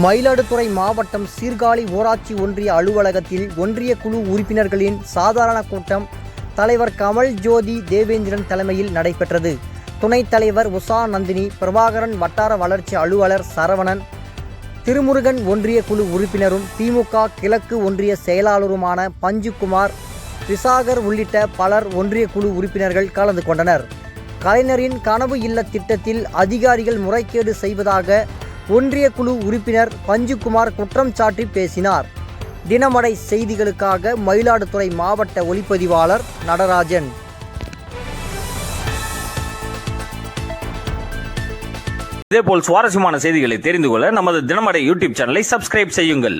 மயிலாடுதுறை மாவட்டம் சீர்காழி ஊராட்சி ஒன்றிய அலுவலகத்தில் ஒன்றிய குழு உறுப்பினர்களின் சாதாரண கூட்டம் தலைவர் கமல் ஜோதி தேவேந்திரன் தலைமையில் நடைபெற்றது. துணைத் தலைவர் உஷா நந்தினி, பிரபாகரன், வட்டார வளர்ச்சி அலுவலர் சரவணன், திருமுருகன் ஒன்றிய குழு உறுப்பினரும் திமுக கிழக்கு ஒன்றிய செயலாளருமான பஞ்சுகுமார், விசாகர் உள்ளிட்ட பலர் ஒன்றிய குழு உறுப்பினர்கள் கலந்து கொண்டனர். கலைஞரின் கனவு இல்ல திட்டத்தில் அதிகாரிகள் முறைகேடு செய்வதாக ஒன்றிய குழு உறுப்பினர் பஞ்சுகுமார் குற்றம் சாட்டி பேசினார். தினமடை செய்திகளுக்காக மயிலாடுதுறை மாவட்ட ஒளிப்பதிவாளர் நடராஜன். இதேபோல் சுவாரஸ்யமான செய்திகளை தெரிந்து கொள்ள நமது தினமடை யூடியூப் சேனலை சப்ஸ்கிரைப் செய்யுங்கள்.